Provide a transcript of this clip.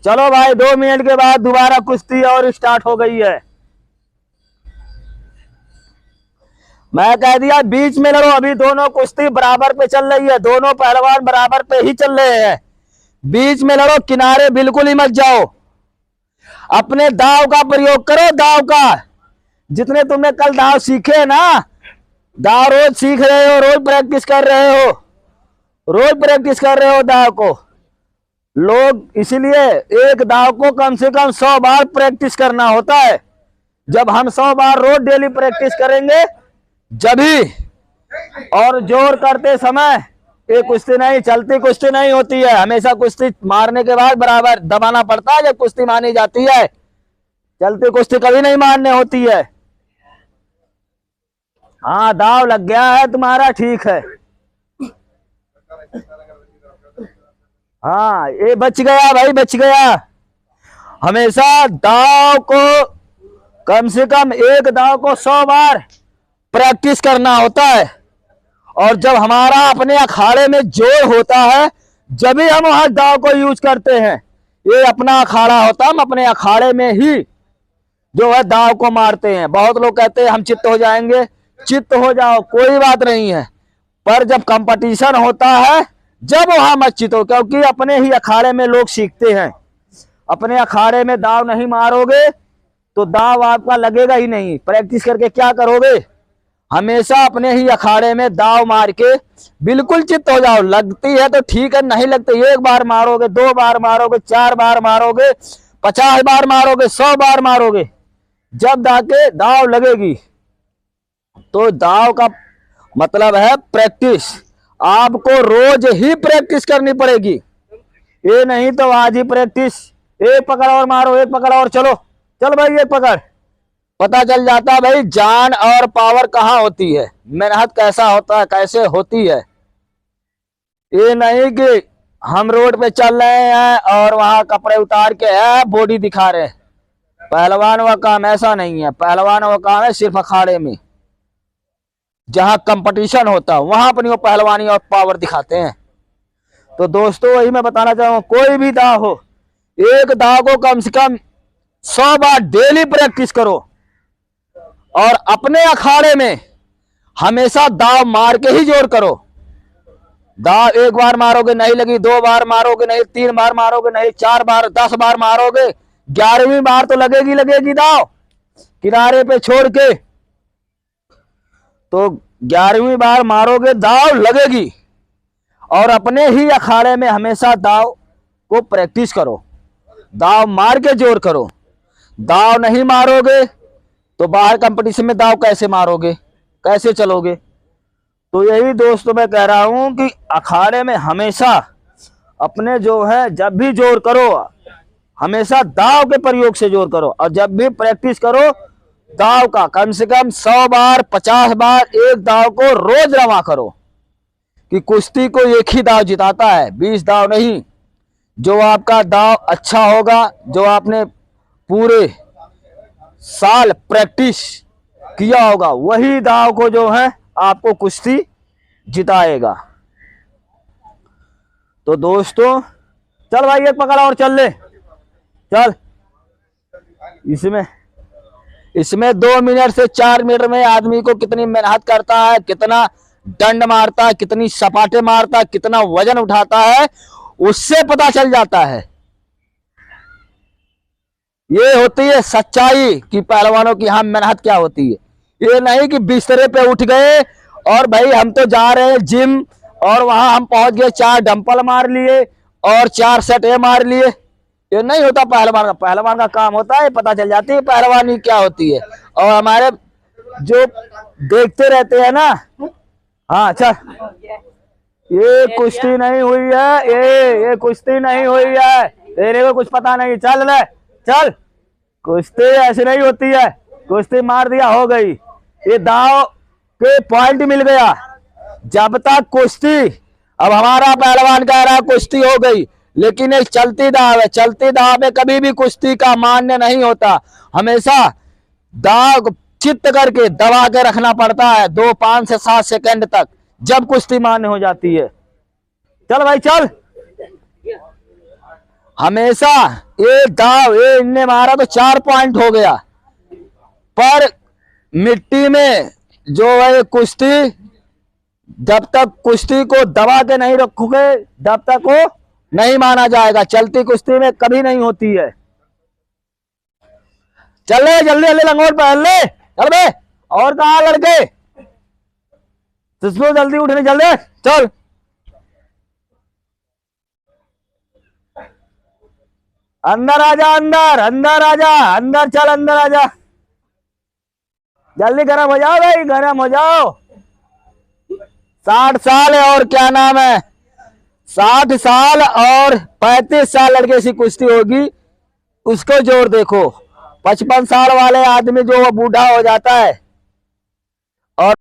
चलो भाई 2 मिनट के बाद दोबारा कुश्ती और स्टार्ट हो गई है। मैं कह दिया बीच में लड़ो। अभी दोनों कुश्ती बराबर पे चल रही है, दोनों पहलवान बराबर पे ही चल रहे हैं। बीच में लड़ो, किनारे बिल्कुल ही मत जाओ। अपने दाव का प्रयोग करो, दाव का। जितने तुमने कल दाव सीखे ना, दाव रोज सीख रहे हो, रोज प्रैक्टिस कर रहे हो, रोज प्रैक्टिस कर रहे हो दाव को। लोग इसीलिए एक दाव को कम से कम 100 बार प्रैक्टिस करना होता है। जब हम 100 बार रोज डेली प्रैक्टिस करेंगे जभी। और जोर करते समय ये कुश्ती नहीं, चलती कुश्ती नहीं होती है। हमेशा कुश्ती मारने के बाद बराबर दबाना पड़ता है जब कुश्ती मानी जाती है। चलती कुश्ती कभी नहीं मारने होती है। हाँ दाव लग गया है तुम्हारा, ठीक है। हाँ ये बच गया भाई, बच गया। हमेशा दाव को कम से कम एक दाव को 100 बार प्रैक्टिस करना होता है। और जब हमारा अपने अखाड़े में जोर होता है जब भी हम वहां दाव को यूज करते हैं। ये अपना अखाड़ा होता है, हम अपने अखाड़े में ही जो है दाव को मारते हैं। बहुत लोग कहते हैं हम चित्त हो जाएंगे। चित्त हो जाओ, कोई बात नहीं है, पर जब कंपटीशन होता है जब वहां मत चित हो, क्योंकि अपने ही अखाड़े में लोग सीखते हैं। अपने अखाड़े में दाव नहीं मारोगे तो दाव आपका लगेगा ही नहीं। प्रैक्टिस करके क्या करोगे? हमेशा अपने ही अखाड़े में दाव मार के बिल्कुल चित्त हो जाओ। लगती है तो ठीक है, नहीं लगती 1 बार मारोगे, 2 बार मारोगे, 4 बार मारोगे, 50 बार मारोगे, 100 बार मारोगे, जब जाके दाव लगेगी। तो दाव का मतलब है प्रैक्टिस। आपको रोज ही प्रैक्टिस करनी पड़ेगी। ये नहीं तो आज ही प्रैक्टिस, एक पकड़ और मारो, एक पकड़ और, चलो चल भाई एक पकड़। पता चल जाता है भाई जान और पावर कहाँ होती है, मेहनत कैसा होता है, कैसे होती है। ये नहीं कि हम रोड पे चल रहे हैं और वहां कपड़े उतार के है बॉडी दिखा रहे हैं। पहलवान का काम ऐसा नहीं है। पहलवान का काम है सिर्फ अखाड़े में जहां कंपटीशन होता है वहां अपनी वो पहलवानी और पावर दिखाते हैं। तो दोस्तों वही मैं बताना चाहूंगा, कोई भी दाव हो, एक दाव को कम से कम 100 बार डेली प्रैक्टिस करो। और अपने अखाड़े में हमेशा दाव मार के ही जोर करो। दाव 1 बार मारोगे नहीं लगी, 2 बार मारोगे नहीं, 3 बार मारोगे नहीं, 4 बार 10 बार मारोगे, 11वीं बार तो लगेगी लगेगी दाव किनारे पे छोड़ के। तो 11वीं बार मारोगे दाव लगेगी। और अपने ही अखाड़े में हमेशा दाव को प्रैक्टिस करो, दाव मार के जोर करो। दाव नहीं मारोगे तो बाहर कंपटीशन में दाव कैसे मारोगे, कैसे चलोगे? तो यही दोस्तों मैं कह रहा हूं कि अखाड़े में हमेशा अपने जो है जब भी जोर करो हमेशा दाव के प्रयोग से जोर करो। और जब भी प्रैक्टिस करो दाव का कम से कम 100 बार 50 बार एक दाव को रोज रवा करो। कि कुश्ती को एक ही दाव जिताता है, 20 दाव नहीं। जो आपका दाव अच्छा होगा, जो आपने पूरे साल प्रैक्टिस किया होगा, वही दाव को जो है आपको कुश्ती जिताएगा। तो दोस्तों चल भाई एक पकड़ और चल ले, चल। इसमें 2 मिनट से 4 मिनट में आदमी को कितनी मेहनत करता है, कितना दंड मारता है, कितनी सपाटे मारता है, कितना वजन उठाता है, उससे पता चल जाता है। ये होती है सच्चाई कि पहलवानों की हाँ मेहनत क्या होती है। ये नहीं कि बिस्तरे पे उठ गए और भाई हम तो जा रहे हैं जिम और वहां हम पहुंच गए, 4 डंपल मार लिए और 4 सेट मार लिए। ये नहीं होता पहलवान का। पहलवान का काम होता है, पता चल जाती है पहलवानी क्या होती है। और हमारे जो देखते रहते हैं ना, हाँ अच्छा ये कुश्ती नहीं हुई है, ये कुश्ती नहीं हुई है, तेरे को कुछ पता नहीं, चल ले चल। कुश्ती ऐसी नहीं होती है, कुश्ती मार दिया हो गई। ये दाव के पॉइंट मिल गया। जब तक कुश्ती, अब हमारा पहलवान कह रहा कुश्ती हो गई, लेकिन एक चलती दाव है। चलती दाव में कभी भी कुश्ती का मान्य नहीं होता। हमेशा दाव चित्त करके दबा के रखना पड़ता है 2, 5 से 7 सेकंड तक, जब कुश्ती मान्य हो जाती है। चल भाई चल। हमेशा ये दाव ये इनने मारा तो 4 पॉइंट हो गया, पर मिट्टी में जो है कुश्ती, जब तक कुश्ती को दबा के नहीं रखोगे तब तक वो नहीं माना जाएगा। चलती कुश्ती में कभी नहीं होती है। चल ले जल्दी जल्दी लंगोट पहन ले, चल बे। और कहा लड़के, जिसको जल्दी उठने जल्दी चल। अंदर आजा, अंदर अंदर आजा, अंदर चल, अंदर आजा, जल्दी गर्म हो जाओ भाई, गर्म हो जाओ। 60 साल है और क्या नाम है, 60 साल और 35 साल लड़के से कुश्ती होगी, उसको जोर देखो। 55 साल वाले आदमी जो वो बूढ़ा हो जाता है